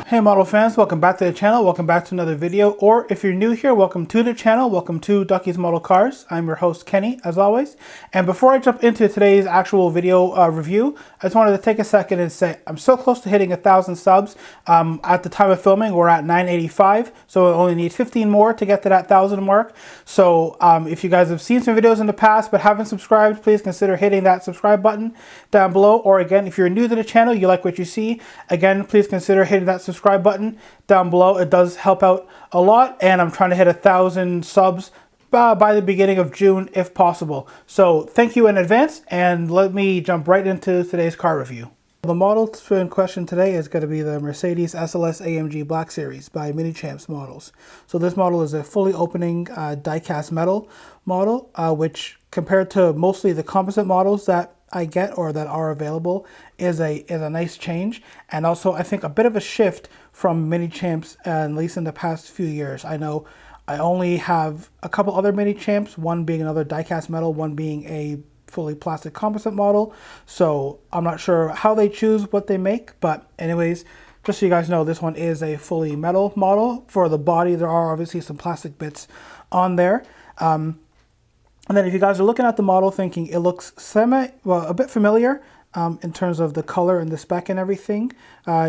Hey model fans, welcome back to the channel, welcome back to another video, or if you're new here, welcome to the channel, welcome to Ducky's Model Cars. I'm your host Kenny, as always, and before I jump into today's actual video review, I just wanted to take a second and say I'm so close to hitting 1,000 subs. At the time of filming, we're at 985, so I only need 15 more to get to that 1,000 mark. So if you guys have seen some videos in the past but haven't subscribed, please consider hitting that subscribe button down below, or again, if you're new to the channel, you like what you see, again, please consider hitting that subscribe button down below. It does help out a lot, and I'm trying to hit 1,000 subs by the beginning of June if possible. So thank you in advance, and let me jump right into today's car review. The model in question today is going to be the Mercedes SLS AMG Black Series by Minichamps models. So this model is a fully opening die-cast metal model, which compared to mostly the composite models that I get or that are available is a nice change, and also I think a bit of a shift from Minichamps, at least in the past few years. I know I only have a couple other Minichamps, one being another die-cast metal, one being a fully plastic composite model, so I'm not sure how they choose what they make, but anyways, just so you guys know, this one is a fully metal model. For the body, there are obviously some plastic bits on there. And then if you guys are looking at the model thinking it looks a bit familiar in terms of the color and the spec and everything,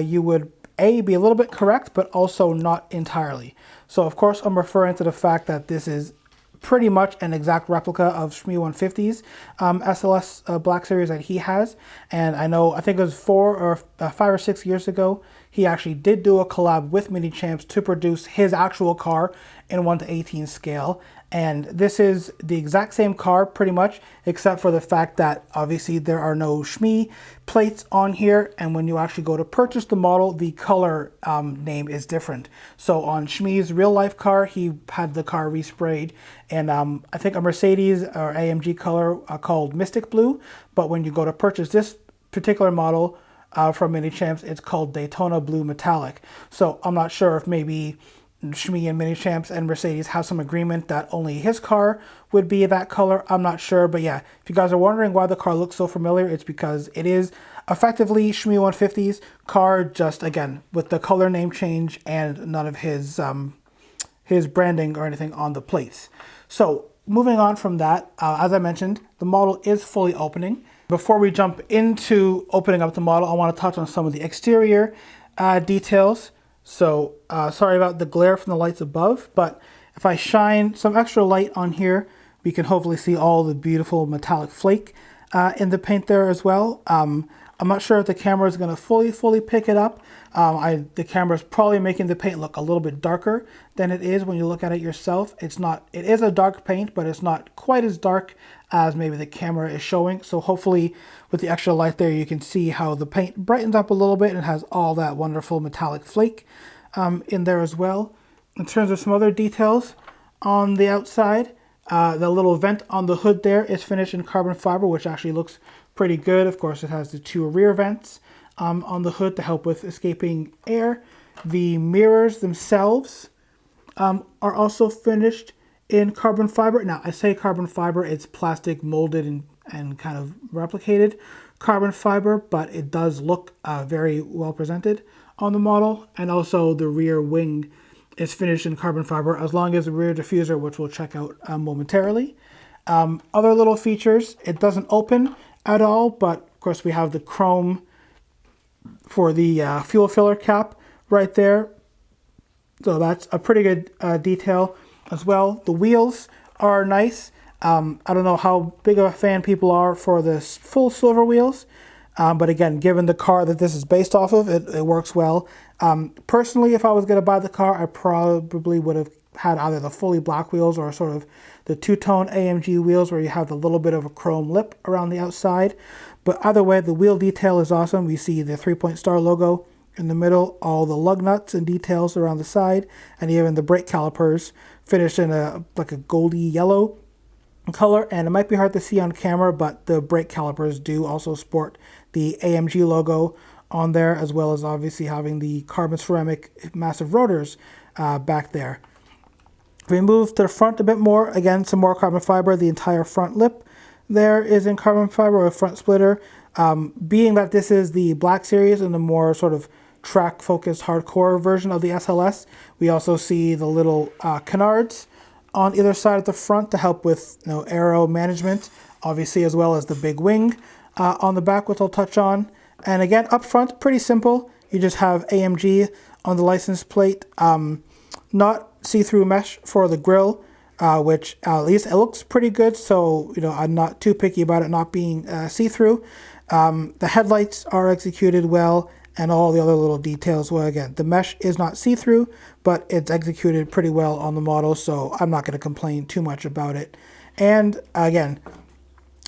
you would be a little bit correct, but also not entirely. So of course I'm referring to the fact that this is pretty much an exact replica of Shmee 150's SLS Black Series that he has. And I think it was 5 or 6 years ago, he actually did do a collab with Minichamps to produce his actual car in 1:18 scale. And this is the exact same car pretty much, except for the fact that obviously there are no Shmee plates on here, and when you actually go to purchase the model, the color name is different. So on Shmee's real life car, he had the car resprayed and I think a Mercedes or AMG color called Mystic Blue, but when you go to purchase this particular model from Minichamps, it's called Daytona Blue Metallic. So I'm not sure if maybe Shmee and Minichamps and Mercedes have some agreement that only his car would be that color. I'm not sure, but yeah, if you guys are wondering why the car looks so familiar, it's because it is effectively Shmee 150's car, just again with the color name change and none of his branding or anything on the plates. So moving on from that, as I mentioned, the model is fully opening. Before we jump into opening up the model, I want to touch on some of the exterior details. So sorry about the glare from the lights above, but if I shine some extra light on here, we can hopefully see all the beautiful metallic flake in the paint there as well. I'm not sure if the camera is going to fully pick it up. The camera is probably making the paint look a little bit darker than it is when you look at it yourself. It is a dark paint, but it's not quite as dark as maybe the camera is showing. So hopefully with the extra light there, you can see how the paint brightens up a little bit and has all that wonderful metallic flake in there as well. In terms of some other details on the outside, the little vent on the hood there is finished in carbon fiber, which actually looks pretty good. Of course, it has the 2 rear vents on the hood to help with escaping air. The mirrors themselves are also finished in carbon fiber. Now, I say carbon fiber, it's plastic molded and kind of replicated carbon fiber, but it does look very well presented on the model. And also the rear wing is finished in carbon fiber, as long as the rear diffuser, which we'll check out momentarily. Other little features, it doesn't open at all, but of course we have the chrome for the fuel filler cap right there. So that's a pretty good detail as well. The wheels are nice. I don't know how big of a fan people are for the full silver wheels, but again, given the car that this is based off of, it works well. Personally, if I was going to buy the car, I probably would have had either the fully black wheels or sort of the two-tone AMG wheels where you have the little bit of a chrome lip around the outside. But either way, the wheel detail is awesome. We see the 3-point star logo in the middle, all the lug nuts and details around the side, and even the brake calipers finished in like a goldy yellow color. And it might be hard to see on camera, but the brake calipers do also sport the AMG logo on there, as well as obviously having the carbon ceramic massive rotors back there. If we move to the front a bit more, again, some more carbon fiber. The entire front lip there is in carbon fiber with front splitter. Being that this is the Black Series and the more sort of track-focused hardcore version of the SLS, we also see the little canards on either side of the front to help with aero management, obviously, as well as the big wing on the back, which I'll touch on. And again, up front, pretty simple. You just have AMG on the license plate, not see-through mesh for the grille, which at least it looks pretty good. So, I'm not too picky about it not being see-through. The headlights are executed well, and all the other little details. Well, again, the mesh is not see-through, but it's executed pretty well on the model, so I'm not going to complain too much about it. And again,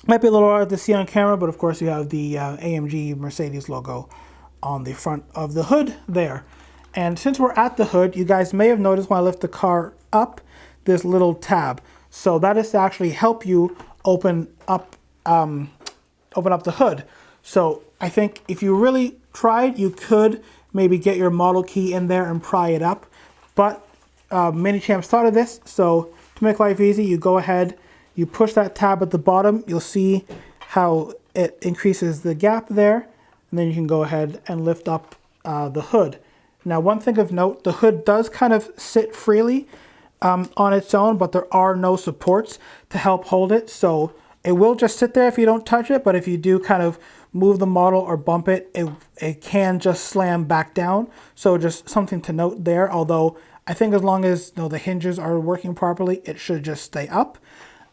might be a little hard to see on camera, but of course you have the AMG Mercedes logo on the front of the hood there. And since we're at the hood, you guys may have noticed when I lift the car up, this little tab. So that is to actually help you open up the hood. So I think if you really tried, you could maybe get your model key in there and pry it up. But Minichamps thought of this, so to make life easy, you go ahead, you push that tab at the bottom, you'll see how it increases the gap there, and then you can go ahead and lift up the hood. Now, one thing of note, the hood does kind of sit freely on its own, but there are no supports to help hold it, so it will just sit there if you don't touch it, but if you do kind of move the model or bump it, it can just slam back down. So just something to note there, although I think as long as the hinges are working properly, it should just stay up.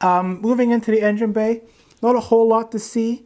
Moving into the engine bay, not a whole lot to see.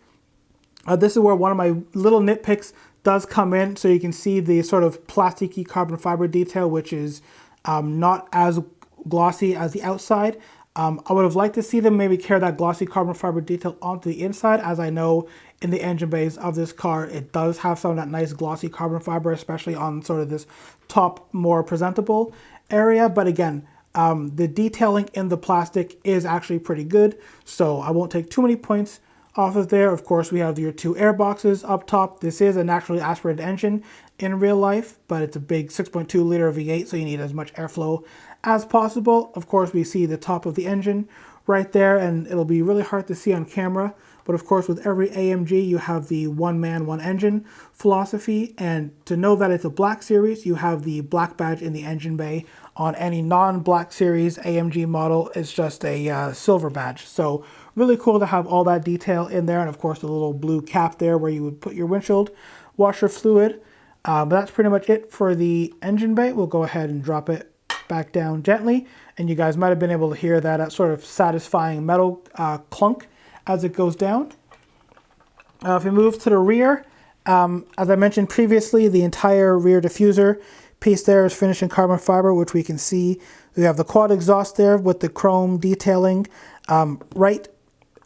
This is where one of my little nitpicks does come in. So you can see the sort of plasticky carbon fiber detail, which is not as glossy as the outside. I would have liked to see them maybe carry that glossy carbon fiber detail onto the inside, as I know in the engine bays of this car, it does have some of that nice glossy carbon fiber, especially on sort of this top, more presentable area. But again, the detailing in the plastic is actually pretty good, so I won't take too many points off of there. Of course, we have your two air boxes up top. This is a naturally aspirated engine in real life, but it's a big 6.2 liter V8, so you need as much airflow as possible. Of course, we see the top of the engine right there, and it'll be really hard to see on camera. But of course, with every AMG, you have the one man, one engine philosophy. And to know that it's a Black Series, you have the black badge in the engine bay. On any non-Black Series AMG model, it's just a silver badge. So really cool to have all that detail in there. And of course, the little blue cap there where you would put your windshield washer fluid. But that's pretty much it for the engine bay. We'll go ahead and drop it back down gently. And you guys might have been able to hear that sort of satisfying metal clunk as it goes down. If we move to the rear, as I mentioned previously, the entire rear diffuser piece there is finished in carbon fiber, which we can see. We have the quad exhaust there with the chrome detailing. Right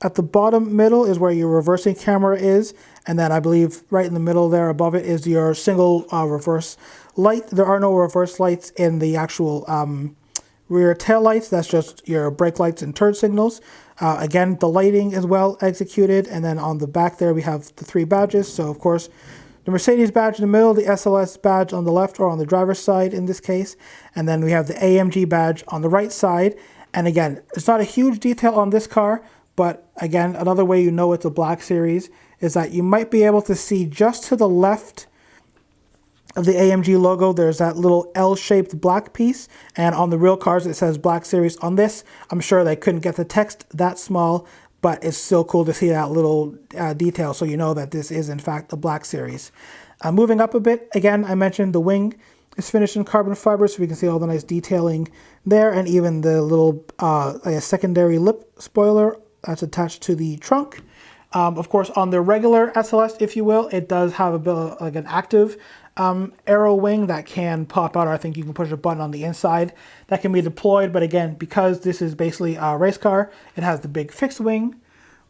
at the bottom middle is where your reversing camera is, and then I believe right in the middle there above it is your single reverse light. There are no reverse lights in the actual rear tail lights. That's just your brake lights and turn signals. Again, the lighting is well executed, and then on the back there we have the three badges. So of course, the Mercedes badge in the middle, the SLS badge on the left or on the driver's side in this case, and then we have the AMG badge on the right side. And again, it's not a huge detail on this car, but again, another way you know it's a Black Series is that you might be able to see just to the left of the AMG logo, there's that little L-shaped black piece, and on the real cars it says Black Series. On this, I'm sure they couldn't get the text that small, but it's still cool to see that little detail, so you know that this is in fact the Black Series. Moving up a bit, again, I mentioned the wing is finished in carbon fiber, so we can see all the nice detailing there, and even the little like a secondary lip spoiler that's attached to the trunk. Of course, on the regular SLS, if you will, it does have a bit of like an active aero wing that can pop out, or I think you can push a button on the inside that can be deployed. But again, because this is basically a race car, it has the big fixed wing.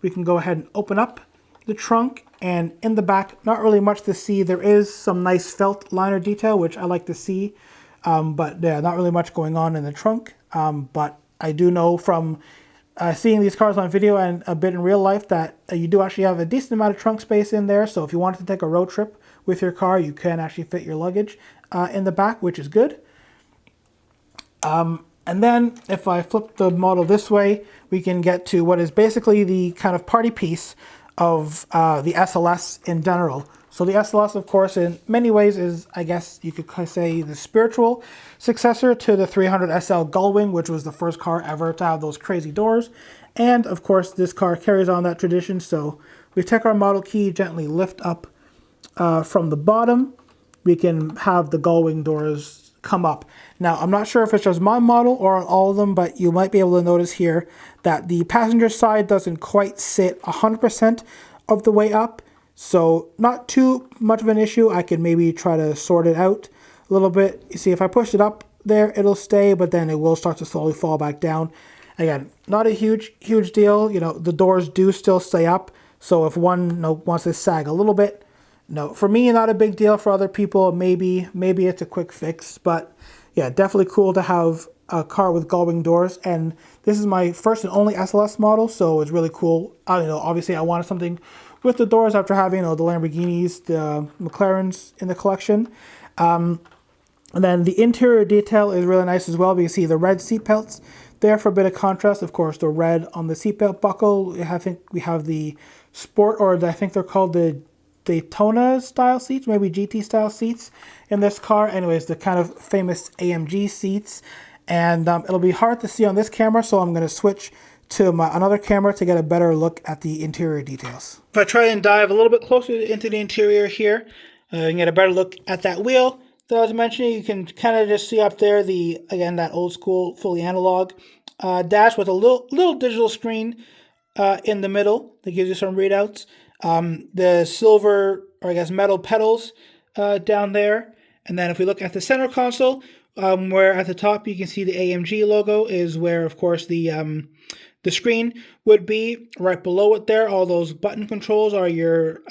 We can go ahead and open up the trunk, and in the back, not really much to see. There is some nice felt liner detail, which I like to see, but yeah, not really much going on in the trunk. But I do know from seeing these cars on video and a bit in real life that you do actually have a decent amount of trunk space in there. So if you wanted to take a road trip with your car, you can actually fit your luggage in the back, which is good. And then if I flip the model this way, we can get to what is basically the kind of party piece of the SLS in general. So the SLS, of course, in many ways is, I guess you could say, the spiritual successor to the 300 SL Gullwing, which was the first car ever to have those crazy doors. And of course, this car carries on that tradition. So we take our model key, gently lift up from the bottom. We can have the Gullwing doors come up. Now, I'm not sure if it's just my model or on all of them, but you might be able to notice here that the passenger side doesn't quite sit 100% of the way up. So not too much of an issue. I can maybe try to sort it out a little bit. You see, if I push it up there, it'll stay, but then it will start to slowly fall back down. Again, not a huge deal. You know, the doors do still stay up. So if one wants to sag a little bit, no, for me, not a big deal. For other people, maybe it's a quick fix. But yeah, definitely cool to have a car with Gullwing doors. And this is my first and only SLS model, so it's really cool. Obviously I wanted something with the doors after having, the Lamborghinis, the McLarens in the collection. And then the interior detail is really nice as well. You can see the red seat belts there for a bit of contrast. Of course, the red on the seatbelt buckle. I think we have the sport, or I think they're called the Daytona style seats, maybe GT style seats in this car. Anyways, the kind of famous AMG seats. And it'll be hard to see on this camera, so I'm going to switch to another camera to get a better look at the interior details. If I try and dive a little bit closer into the interior here, you can get a better look at that wheel that I was mentioning. You can kind of just see up there again, that old school fully analog dash with a little digital screen in the middle that gives you some readouts. The silver, or I guess metal pedals down there. And then if we look at the center console, where at the top you can see the AMG logo is where, of course, the screen would be. Right below it there, all those button controls are your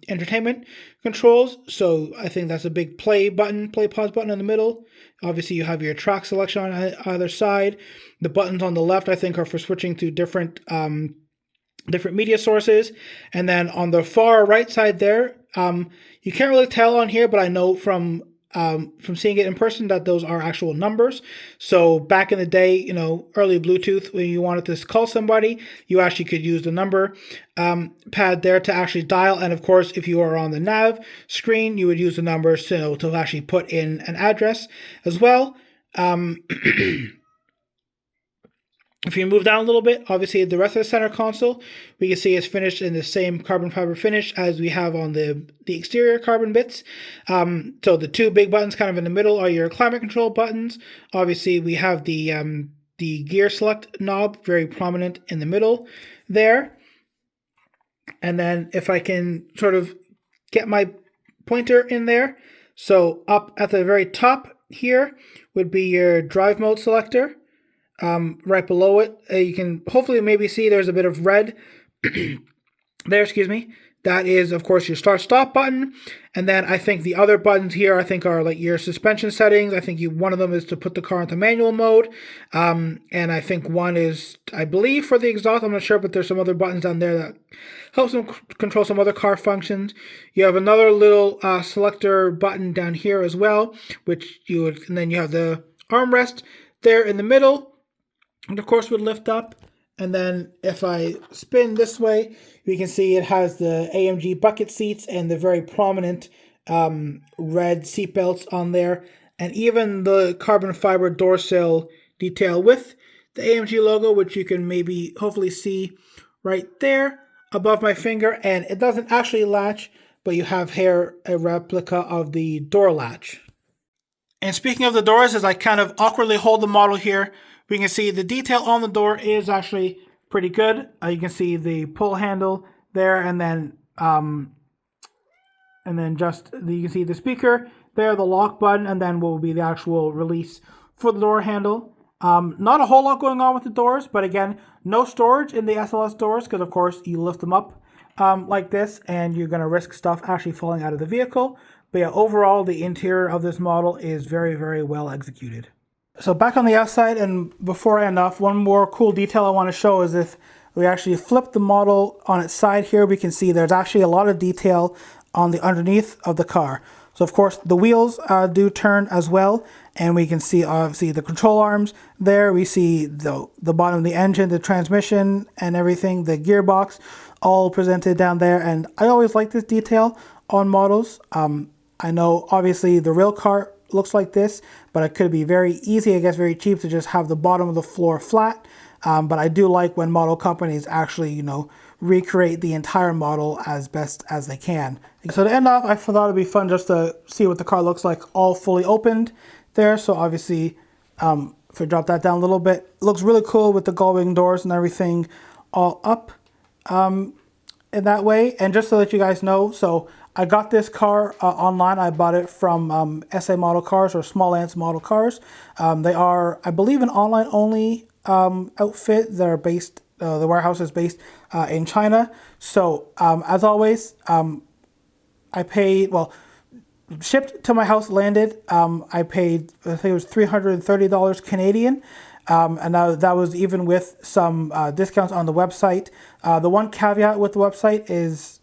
entertainment controls. So I think that's a big play pause button in the middle. Obviously you have your track selection on either side. The buttons on the left, I think, are for switching to different media sources. And then on the far right side there, you can't really tell on here, but I know from seeing it in person that those are actual numbers. So back in the day, early Bluetooth, when you wanted to call somebody, you actually could use the number pad there to actually dial. And of course, if you are on the nav screen, you would use the numbers to actually put in an address as well. If you move down a little bit, obviously the rest of the center console, we can see is finished in the same carbon fiber finish as we have on the exterior carbon bits. So the two big buttons kind of in the middle are your climate control buttons. Obviously we have the gear select knob very prominent in the middle there. And then if I can sort of get my pointer in there, so up at the very top here would be your drive mode selector. Right below it, you can hopefully maybe see there's a bit of red there, excuse me. That is, of course, your start-stop button. And then I think the other buttons here, I think, are like your suspension settings. I think one of them is to put the car into manual mode. And I think one is, I believe, for the exhaust. I'm not sure, but there's some other buttons down there that helps them control some other car functions. You have another little selector button down here as well, and then you have the armrest there in the middle. And of course would lift up, and then if I spin this way, you can see it has the AMG bucket seats and the very prominent red seat belts on there, and even the carbon fiber door sill detail with the AMG logo, which you can maybe hopefully see right there above my finger. And it doesn't actually latch, but you have here a replica of the door latch. And speaking of the doors, as I kind of awkwardly hold the model here, we can see the detail on the door is actually pretty good. You can see the pull handle there, and then you can see the speaker there, the lock button, and then what will be the actual release for the door handle. Not a whole lot going on with the doors, but again, no storage in the SLS doors because, of course, you lift them up like this, and you're going to risk stuff actually falling out of the vehicle. But yeah, overall, the interior of this model is very, very well executed. So back on the outside, and before I end off, one more cool detail I want to show is if we actually flip the model on its side here, we can see there's actually a lot of detail on the underneath of the car. So of course the wheels do turn as well, and we can see obviously the control arms there. We see the bottom of the engine, the transmission and everything, the gearbox. all presented down there. And I always like this detail on models. I know obviously the real car looks like this, but it could be very easy, I guess very cheap, to just have the bottom of the floor flat. But I do like when model companies actually, you know, recreate the entire model as best as they can. So to end off, I thought it'd be fun just to see what the car looks like all fully opened there. So obviously, if we drop that down a little bit, it looks really cool with the gull-wing doors and everything all up in that way. And just to let you guys know, so I got this car online. I bought it from SA Model Cars or Small Ants Model Cars. They are, I believe, an online only outfit. They're based, the warehouse is based in China. So as always, I paid, well, shipped to my house, landed. I paid, I think it was $330 Canadian. And that was even with some discounts on the website. The one caveat with the website is,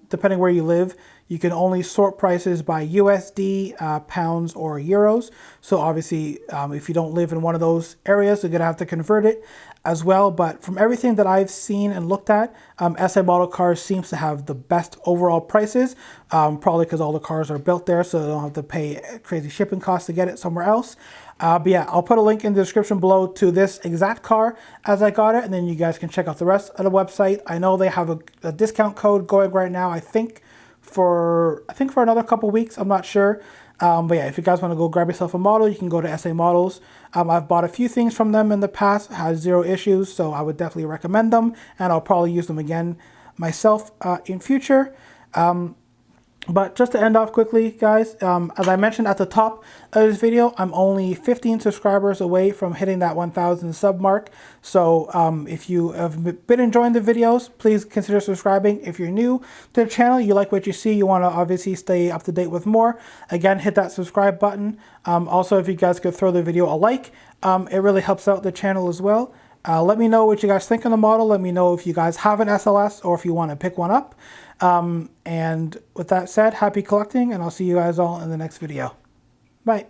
depending where you live, you can only sort prices by USD, pounds, or euros. So obviously, if you don't live in one of those areas, you're gonna have to convert it as well. But from everything that I've seen and looked at, SA Model Cars seems to have the best overall prices, probably because all the cars are built there, so they don't have to pay crazy shipping costs to get it somewhere else. But yeah, I'll put a link in the description below to this exact car as I got it, and then you guys can check out the rest of the website. I know they have a discount code going right now, I think for another couple weeks, I'm not sure. But yeah, if you guys want to go grab yourself a model, you can go to SA Models. I've bought a few things from them in the past, had zero issues, so I would definitely recommend them, and I'll probably use them again myself in future. But just to end off quickly, guys, as I mentioned at the top of this video, I'm only 15 subscribers away from hitting that 1,000 sub mark. So if you have been enjoying the videos, please consider subscribing. If you're new to the channel, you like what you see, you want to obviously stay up to date with more, again, hit that subscribe button. Also, if you guys could throw the video a like, it really helps out the channel as well. Let me know what you guys think of the model. Let me know if you guys have an SLS or if you want to pick one up. And with that said, happy collecting, and I'll see you guys all in the next video. Bye.